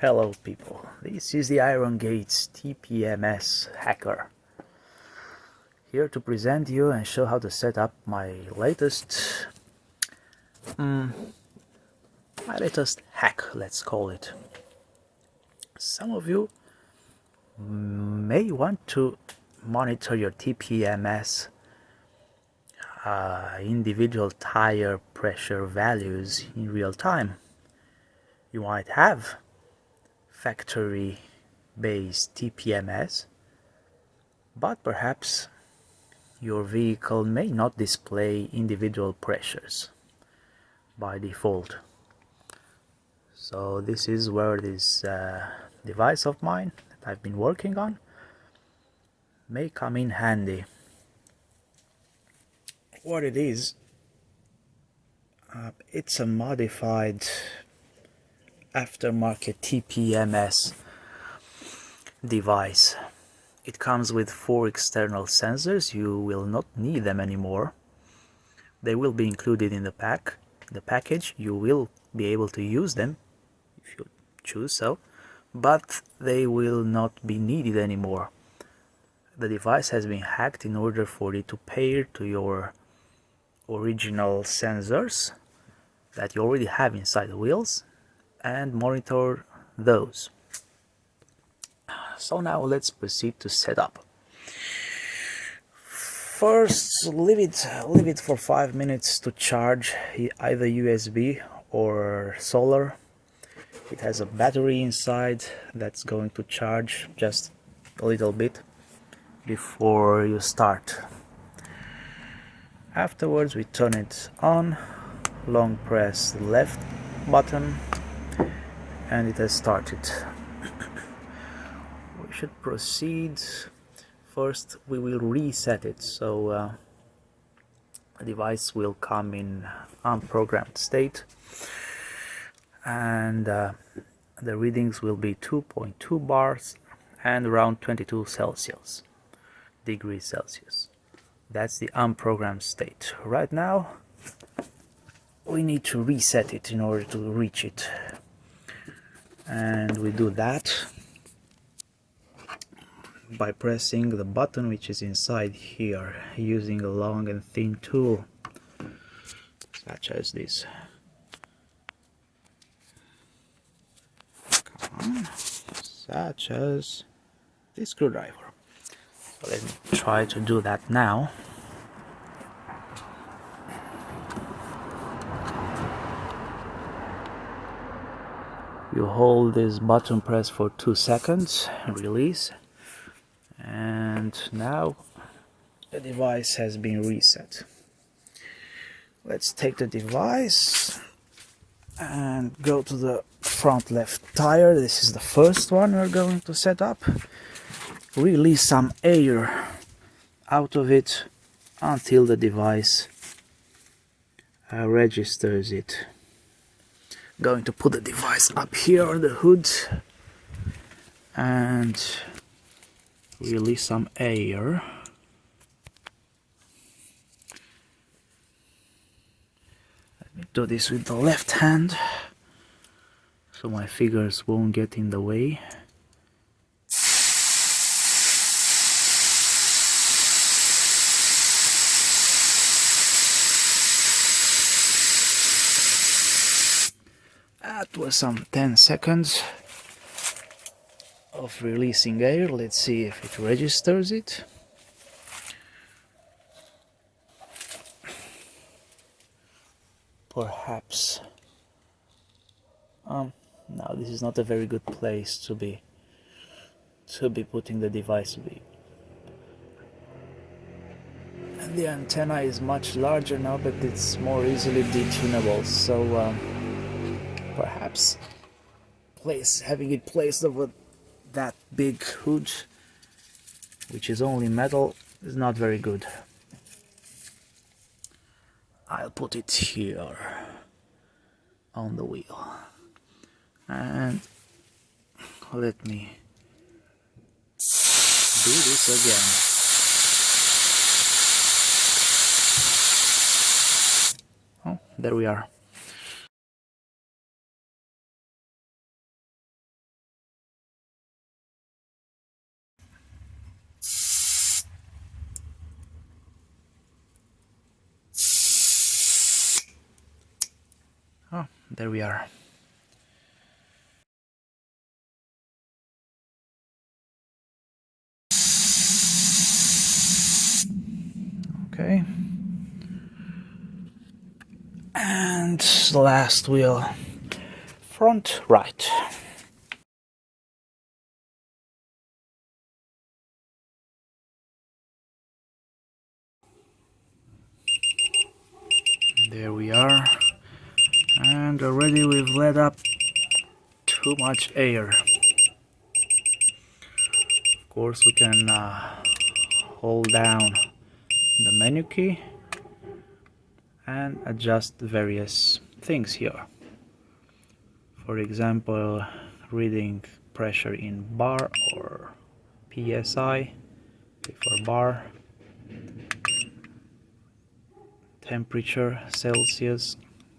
Hello people, this is the Iron Gates TPMS hacker, here to present you and show how to set up my latest hack, let's call it. Some of you may want to monitor your TPMS individual tire pressure values in real time. You might have factory-based TPMS, but perhaps your vehicle may not display individual pressures by default. So this is where this device of mine that I've been working on may come in handy. What it is, it's a modified aftermarket TPMS device. It comes with 4 external sensors. You will not need them anymore. They will be included in the package. You will be able to use them if you choose so, but they will not be needed anymore. The device has been hacked in order for it to pair to your original sensors that you already have inside the wheels and monitor those. So now let's proceed to set up. First, leave it for 5 minutes to charge, either USB or solar. It has a battery inside that's going to charge just a little bit before you start. Afterwards we turn it on, long press the left button, and it has started. We should proceed. First we will reset it, so the device will come in unprogrammed state, and the readings will be 2.2 bars and around 22 degrees Celsius. That's the unprogrammed state. Right now we need to reset it in order to reach it, and we do that by pressing the button which is inside here, using a long and thin tool such as this. Such as this screwdriver. So let me try to do that now. You hold this button press for 2 seconds, release, and now the device has been reset. Let's take the device and go to the front left tire. This is the first one we're going to set up. Release some air out of it until the device registers it. Going to put the device up here on the hood and release some air. Let me do this with the left hand so my fingers won't get in the way. That was some 10 seconds of releasing air. Let's see if it registers it. Perhaps. No, this is not a very good place to be putting the device. And the antenna is much larger now, but it's more easily detunable. So perhaps having it placed over that big hood, which is only metal, is not very good. I'll put it here on the wheel, and let me do this again. Oh, there we are. There we are. Okay. And the last wheel, front right. There we are. And already we've let up too much air. Of course we can hold down the menu key and adjust various things here. For example, reading pressure in bar or PSI for bar, temperature Celsius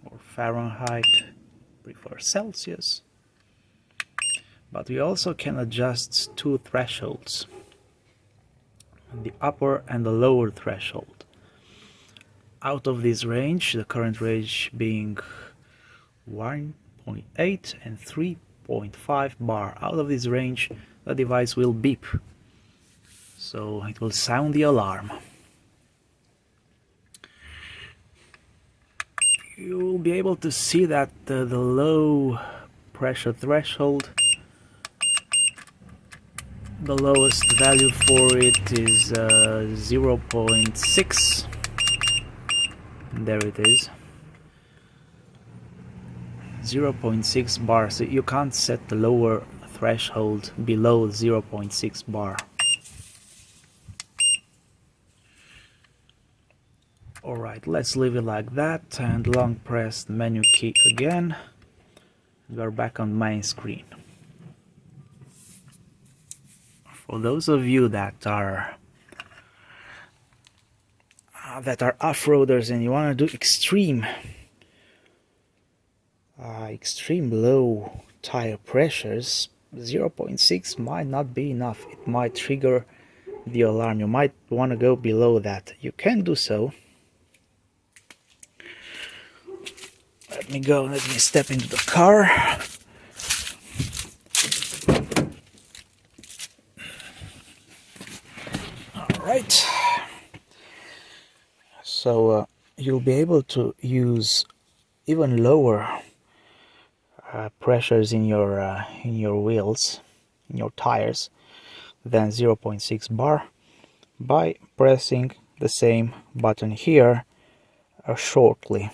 or Fahrenheit, prefer Celsius. But we also can adjust two thresholds, the upper and the lower threshold. Out of this range, the current range being 1.8 and 3.5 bar, out of this range the device will beep, so it will sound the alarm. You will be able to see that the low pressure threshold, the lowest value for it is 0.6. There it is, 0.6 bar, so you can't set the lower threshold below 0.6 bar. Alright, let's leave it like that and long press the menu key again. We're back on main screen. For those of you that are off-roaders and you want to do extreme low tire pressures, 0.6 might not be enough. It might trigger the alarm. You might want to go below that. You can do so. Let me step into the car. Alright. So you'll be able to use even lower pressures in your wheels, in your tires, than 0.6 bar by pressing the same button here shortly.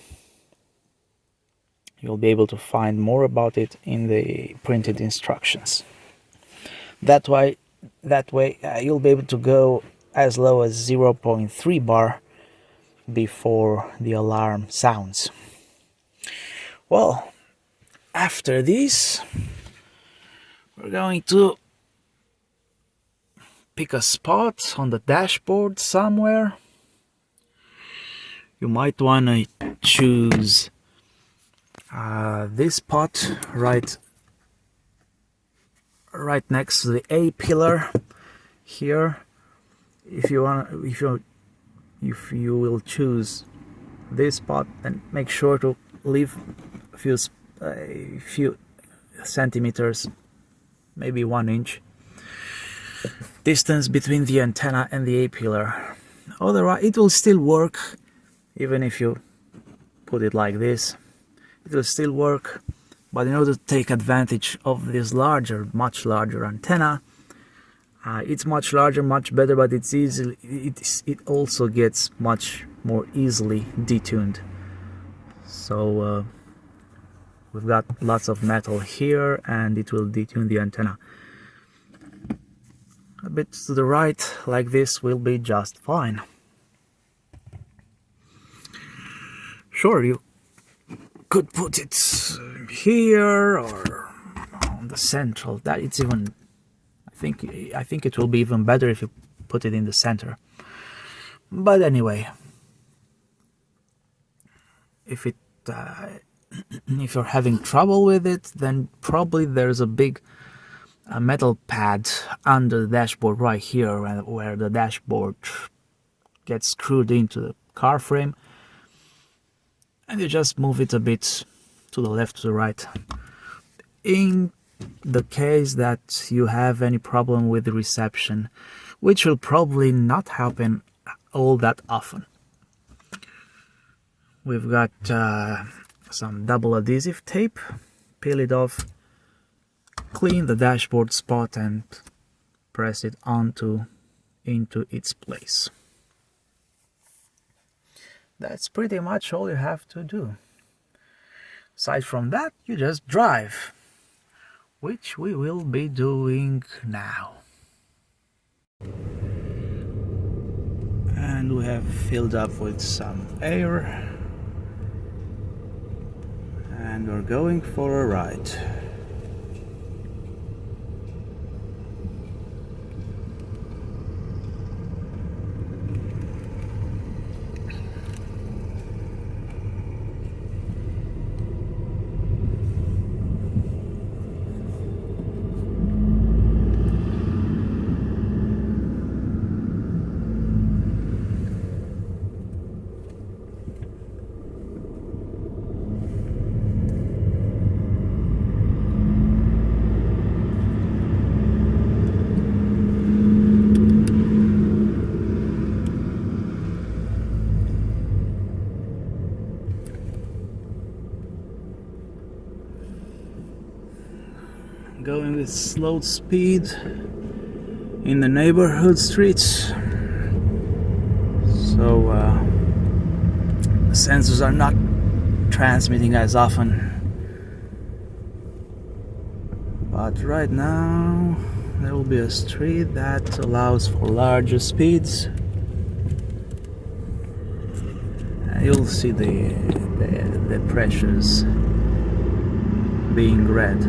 You'll be able to find more about it in the printed instructions. That way you'll be able to go as low as 0.3 bar before the alarm sounds. Well, after this, we're going to pick a spot on the dashboard somewhere. You might want to choose this spot right next to the A pillar here. If you will choose this spot, then make sure to leave a few centimeters, maybe 1 inch distance between the antenna and the A pillar. Otherwise it will still work, even if you put it like this. It will still work, but in order to take advantage of this much larger antenna, it's much larger, much better, but it also gets much more easily detuned. So we've got lots of metal here, and it will detune the antenna. A bit to the right, like this, will be just fine. Sure, you could put it here or on the central. That it's even. I think it will be even better if you put it in the center. But anyway, if you're having trouble with it, then probably there's a big metal pad under the dashboard right here, where the dashboard gets screwed into the car frame, and you just move it a bit to the left, to the right. In the case that you have any problem with the reception, which will probably not happen all that often. We've got some double adhesive tape. Peel it off, clean the dashboard spot and press it into its place. That's pretty much all you have to do. Aside from that, you just drive, which we will be doing now. And we have filled up with some air and we're going for a ride. Going with slow speed in the neighborhood streets, so the sensors are not transmitting as often. But right now there will be a street that allows for larger speeds, and you'll see the pressures being read.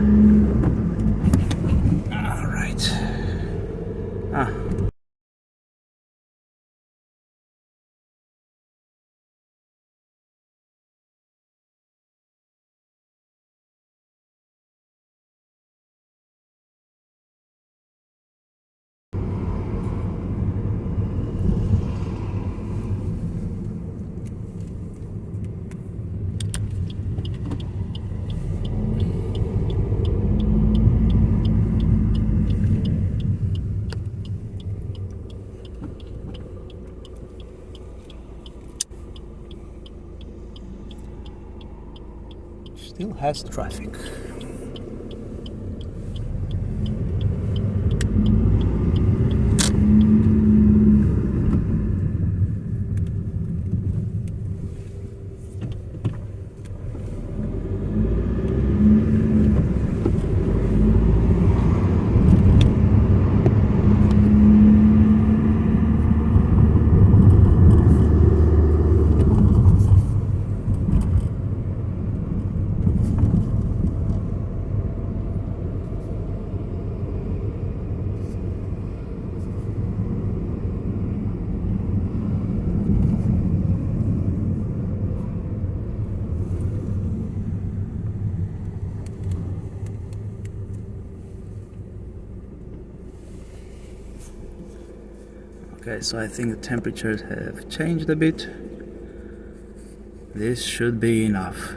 Still has traffic. Okay, so I think the temperatures have changed a bit. This should be enough.